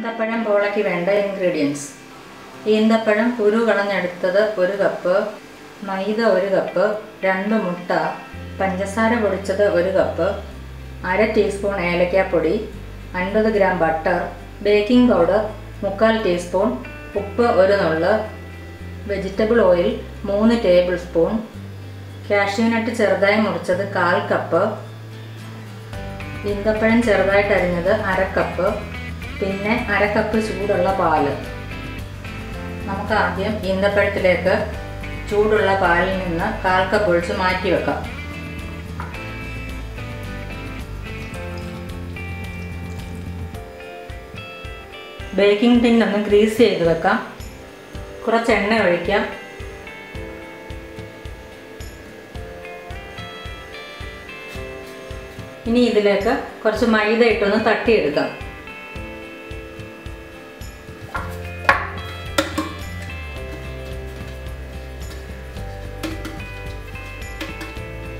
ഈന്തപ്പഴം പോളയ്ക്ക് വേണ്ട ഇൻഗ്രീഡിയൻസ്: ഈന്തപ്പഴം കുരു കളഞ്ഞെടുത്തത് 1 കപ്പ്, മൈദ 1 കപ്പ്, 2 മുട്ട, പഞ്ചസാര പൊടിച്ചത് 1 കപ്പ്, 1/2 ടീസ്പൂൺ ഏലക്കാപ്പൊടി, 50 gram butter, baking powder 3/4 teaspoon, ഉപ്പ് 1 നുള്ള്, vegetable oil 3 tablespoon, cashew nut ചെറുതായി മുറിച്ചത് 1/4 കപ്പ്, ഈന്തപ്പഴം ചെറുതായിട്ട് അരിഞ്ഞത് 1/2 കപ്പ്, പിന്നെ 1/2 കപ്പ് ചൂടുള്ള പാല്. നമുക്ക് ആദ്യം ഈന്തപ്പഴത്തിലേക്ക് ചൂടുള്ള പാലിൽ നിന്ന് 1/4 കപ്പ് ഒഴിച്ച് മാറ്റി വെക്കാം. ബേക്കിംഗ് ടിൻ ഒന്ന് ഗ്രീസ് ചെയ്ത് വെക്കാം. കുറച്ച് എണ്ണ ഒഴിക്കാം. ഇനി ഇതിലേക്ക് കുറച്ച് മൈദ ഇട്ടൊന്ന് തട്ടിയെടുക്കാം.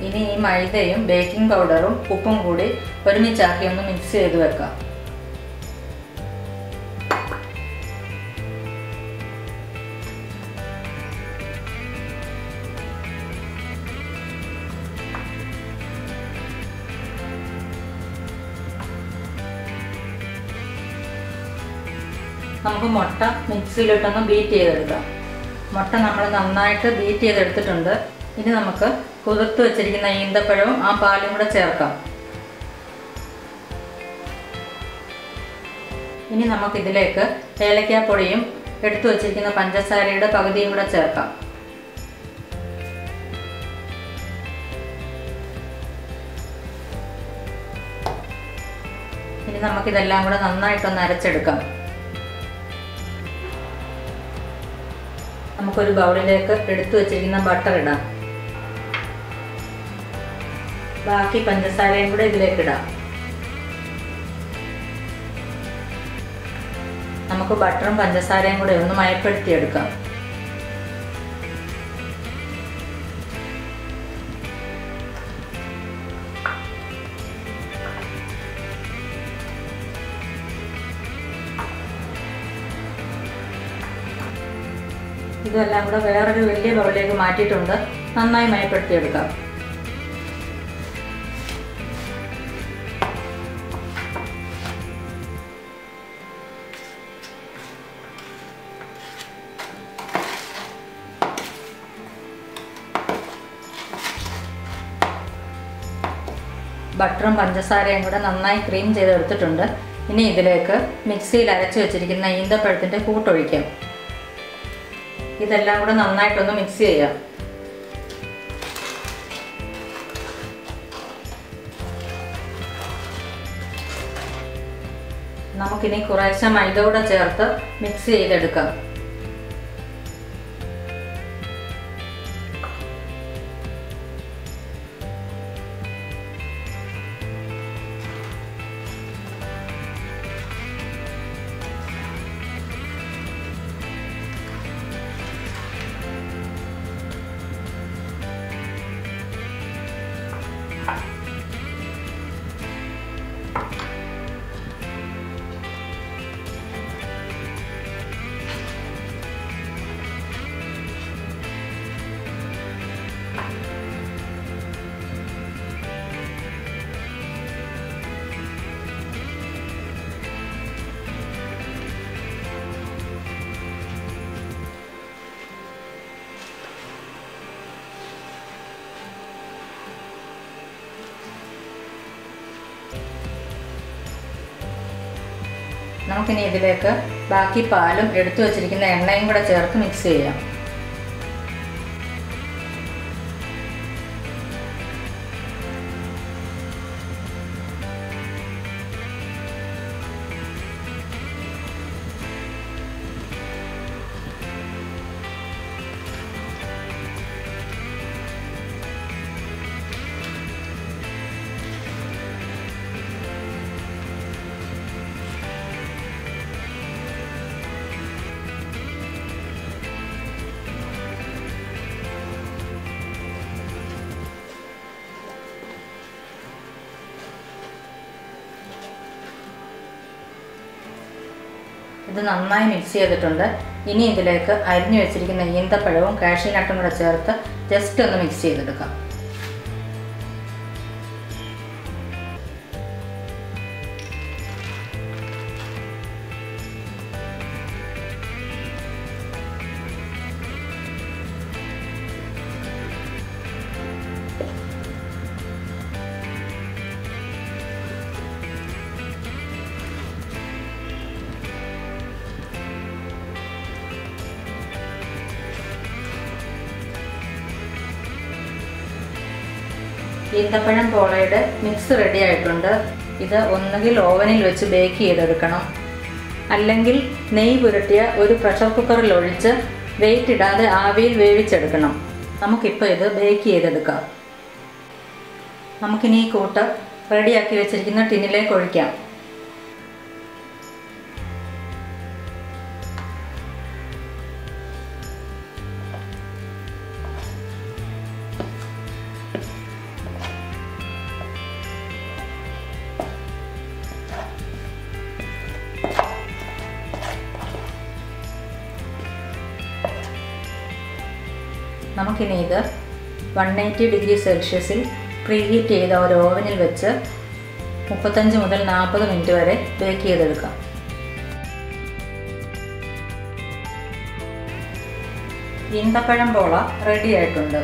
ഇനി ഈ മൈദയും ബേക്കിംഗ് പൗഡറും ഉപ്പും കൂടി ഒരുമിച്ചാക്കി ഒന്ന് മിക്സ് ചെയ്ത് വെക്കാം. നമുക്ക് മുട്ട മിക്സിയിലിട്ടൊന്ന് ബീറ്റ് ചെയ്തെടുക്കാം. മുട്ട നമ്മൾ നന്നായിട്ട് ബീറ്റ് ചെയ്തെടുത്തിട്ടുണ്ട്. ഇനി നമുക്ക് കുതിർത്ത് വെച്ചിരിക്കുന്ന ഈന്തപ്പഴവും ആ പാലും കൂടെ ചേർക്കാം. ഇനി നമുക്കിതിലേക്ക് ഏലക്കാപ്പൊടിയും എടുത്തു വച്ചിരിക്കുന്ന പഞ്ചസാരയുടെ പകുതിയും കൂടെ ചേർക്കാം. ഇനി നമുക്കിതെല്ലാം കൂടെ നന്നായിട്ടൊന്ന് അരച്ചെടുക്കാം. നമുക്കൊരു ബൗളിലേക്ക് എടുത്തു വച്ചിരിക്കുന്ന ബട്ടർ ഇടാം. ബാക്കി പഞ്ചസാരയും കൂടെ ഇതിലേക്ക് ഇടാം. നമുക്ക് ബട്ടറും പഞ്ചസാരയും കൂടെ ഒന്ന് മയപ്പെടുത്തിയെടുക്കാം. ഇതെല്ലാം കൂടെ വേറൊരു വലിയ ബൗളിലേക്ക് മാറ്റിയിട്ടുണ്ട്. നന്നായി മയപ്പെടുത്തിയെടുക്കാം. ബട്ടറും പഞ്ചസാരയും കൂടെ നന്നായി ക്രീം ചെയ്തെടുത്തിട്ടുണ്ട്. ഇനി ഇതിലേക്ക് മിക്സിയിൽ അരച്ചു വെച്ചിരിക്കുന്ന ഈന്തപ്പഴത്തിൻ്റെ കൂട്ടൊഴിക്കാം. ഇതെല്ലാം കൂടെ നന്നായിട്ടൊന്ന് മിക്സ് ചെയ്യാം. നമുക്കിനി കുറേശ്ശെ മൈദ കൂടെ ചേർത്ത് മിക്സ് ചെയ്തെടുക്കാം. നമുക്കിനി ഇതിലേക്ക് ബാക്കി പാലും എടുത്തു വച്ചിരിക്കുന്ന എണ്ണയും കൂടെ ചേർത്ത് മിക്സ് ചെയ്യാം. ഇത് നന്നായി മിക്സ് ചെയ്തിട്ടുണ്ട്. ഇനി ഇതിലേക്ക് അരിഞ്ഞു വെച്ചിരിക്കുന്ന ഈന്തപ്പഴവും കാഷ്യൂ നട്ടും കൂടെ ചേർത്ത് ജസ്റ്റ് ഒന്ന് മിക്സ് ചെയ്തെടുക്കാം. ഈന്തപ്പഴം പോളയുടെ മിക്സ് റെഡി ആയിട്ടുണ്ട്. ഇത് ഒന്നുകിൽ ഓവനിൽ വെച്ച് ബേക്ക് ചെയ്തെടുക്കണം, അല്ലെങ്കിൽ നെയ്യ് പുരട്ടിയ ഒരു പ്രഷർ കുക്കറിൽ ഒഴിച്ച് വെയിറ്റ് ഇടാതെ ആവിയിൽ വേവിച്ചെടുക്കണം. നമുക്കിപ്പോൾ ഇത് ബേക്ക് ചെയ്തെടുക്കാം. നമുക്കിനി ഈ കൂട്ട് റെഡിയാക്കി വെച്ചിരിക്കുന്ന ടിന്നിലേക്ക് ഒഴിക്കാം. നമുക്കിനി ഇത് 180 ഡിഗ്രി സെൽഷ്യസിൽ പ്രീഹീറ്റ് ചെയ്ത ഒരു ഓവനിൽ വെച്ച് 35 മുതൽ 40 മിനിറ്റ് വരെ ബേക്ക് ചെയ്തെടുക്കാം. ഈന്തപ്പഴം പോള റെഡി ആയിട്ടുണ്ട്.